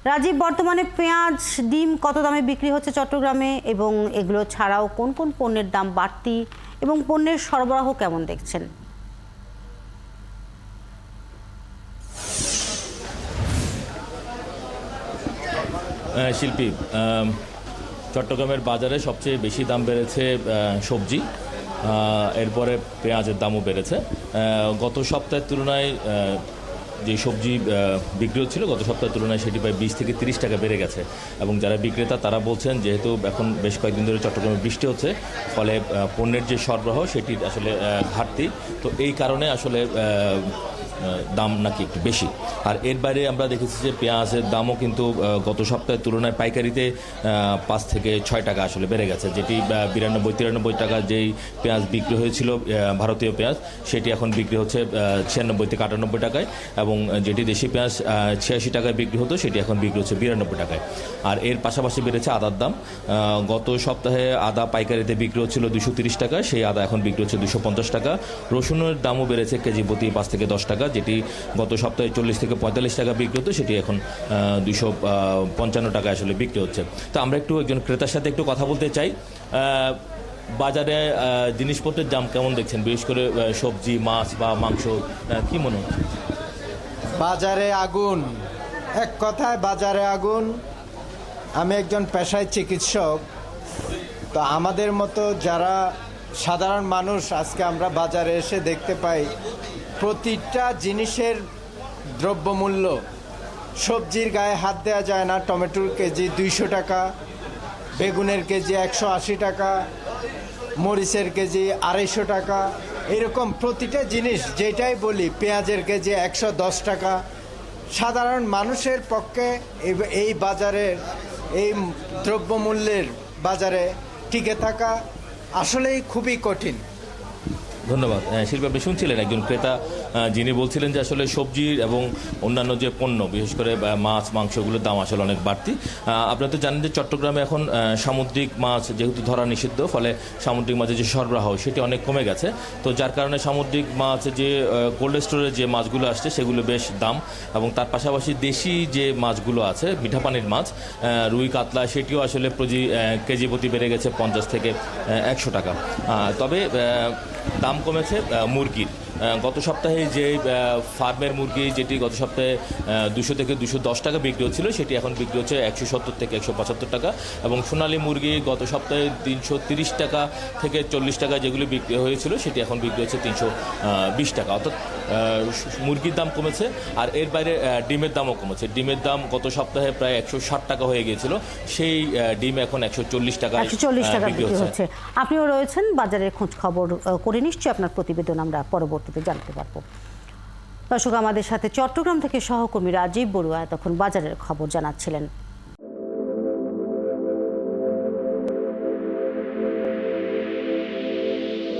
রাজীব, বর্তমানে পেঁয়াজ, ডিম কত দামে বিক্রি হচ্ছে চট্টগ্রামে, এবং এগুলো ছাড়াও কোন কোন পণ্যের দাম বাড়তি এবং পণ্যের সরবরাহ কেমন দেখছেন? শিল্পী, চট্টগ্রামের বাজারে সবচেয়ে বেশি দাম বেড়েছে সবজি, এরপরে পেঁয়াজের দামও বেড়েছে। গত সপ্তাহের তুলনায় যে সবজি বিক্রি হচ্ছিল গত সপ্তাহের তুলনায় সেটি প্রায় 20 থেকে 30 টাকা বেড়ে গেছে। এবং যারা বিক্রেতা তারা বলছেন যেহেতু এখন বেশ কয়েকদিন ধরে চট্টগ্রামে বৃষ্টি হচ্ছে, ফলে পণ্যের যে সরবরাহ সেটির আসলে ঘাটতি, তো এই কারণে আসলে দাম নাকি একটু বেশি। আর এর বাইরে আমরা দেখেছি যে পেঁয়াজের দামও কিন্তু গত সপ্তাহের তুলনায় পাইকারিতে 5 থেকে 6 টাকা আসলে বেড়ে গেছে, যেটি 92-93 টাকা যেই পেঁয়াজ বিক্রি হয়েছিল ভারতীয় পেঁয়াজ, সেটি এখন বিক্রি হচ্ছে 96 থেকে 98 টাকায়, এবং যেটি দেশি পেঁয়াজ 86 টাকায় বিক্রি হতো সেটি এখন বিক্রি হচ্ছে 92 টাকায়। আর এর পাশাপাশি বেড়েছে আদার দাম। গত সপ্তাহে আদা পাইকারিতে বিক্রি হচ্ছিল 230 টাকা, সেই আদা এখন বিক্রি হচ্ছে 250 টাকা। রসুনের দামও বেড়েছে কেজি প্রতি 5 থেকে 10 টাকা, যেটি গত সপ্তাহে 40 থেকে 45 টাকা বিক্রি হতো সেটি এখন 255 টাকা আসলে বিক্রি হচ্ছে। তো আমরা একটু একজন ক্রেতার সাথে একটু কথা বলতে চাই। বাজারে জিনিসপত্রের দাম কেমন দেখছেন, বিশেষ করে সবজি, মাছ বা মাংস, কি মনে হচ্ছে? বাজারে আগুন, এক কথায় বাজারে আগুন। আমি একজন পেশায় চিকিৎসক, তো আমাদের মতো যারা সাধারণ মানুষ আজকে আমরা বাজারে এসে দেখতে পাই প্রতিটা জিনিসের দ্রব্যমূল্য, সবজির গায়ে হাত দেওয়া যায় না। টমেটোর কেজি 200 টাকা, বেগুনের কেজি 180 টাকা, মরিচের কেজি 250 টাকা, এরকম প্রতিটা জিনিস যেটাই বলি, পেঁয়াজের কেজি 110 টাকা। সাধারণ মানুষের পক্ষে এই বাজারের, এই দ্রব্যমূল্যের বাজারে টিকে থাকা আসলেই খুবই কঠিন। ধন্যবাদ। শিল্পী, আপনি শুনছিলেন একজন ক্রেতা যিনি বলছিলেন যে আসলে সবজি এবং অন্যান্য যে পণ্য, বিশেষ করে মাছ মাংসগুলোর দাম আসলে অনেক বাড়তি। আপনারা তো জানেন যে চট্টগ্রামে এখন সামুদ্রিক মাছ যেহেতু ধরা নিষিদ্ধ, ফলে সামুদ্রিক মাছের যে সরবরাহ সেটি অনেক কমে গেছে। তো যার কারণে সামুদ্রিক মাছ যে কোল্ড স্টোরে যে মাছগুলো আসছে সেগুলো বেশ দাম, এবং তার পাশাপাশি দেশি যে মাছগুলো আছে মিঠা পানির মাছ, রুই কাতলা, সেটিও আসলে কেজি প্রতি বেড়ে গেছে 50 থেকে 100 টাকা। তবে দাম কমেছে মুরগির। গত সপ্তাহে যে ফার্মের মুরগি যেটি গত সপ্তাহে 200 থেকে 210 টাকা বিক্রি হচ্ছিল, সেটি এখন বিক্রি হচ্ছে 170 থেকে 175 টাকা। এবং সোনালী মুরগি গত সপ্তাহে 330 টাকা থেকে 40 টাকা যেগুলি বিক্রি হয়েছিল, সেটি এখন বিক্রি হচ্ছে 320 টাকা। অর্থাৎ মুরগির দাম কমেছে। আর এর বাইরে ডিমের দামও কমেছে। ডিমের দাম গত সপ্তাহে প্রায় 160 টাকা হয়ে গিয়েছিল, সেই ডিম এখন 140 টাকা বিক্রি হচ্ছে। আপনিও রয়েছেন বাজারের খোঁজ খবর করে, নিশ্চয়ই আপনার প্রতিবেদন আমরা পরবর্তীতে জানতে পারবো। দর্শক, আমাদের সাথে চট্টগ্রাম থেকে সহকর্মী রাজীব বড়ুয়া তখন বাজারের খবর জানাচ্ছিলেন।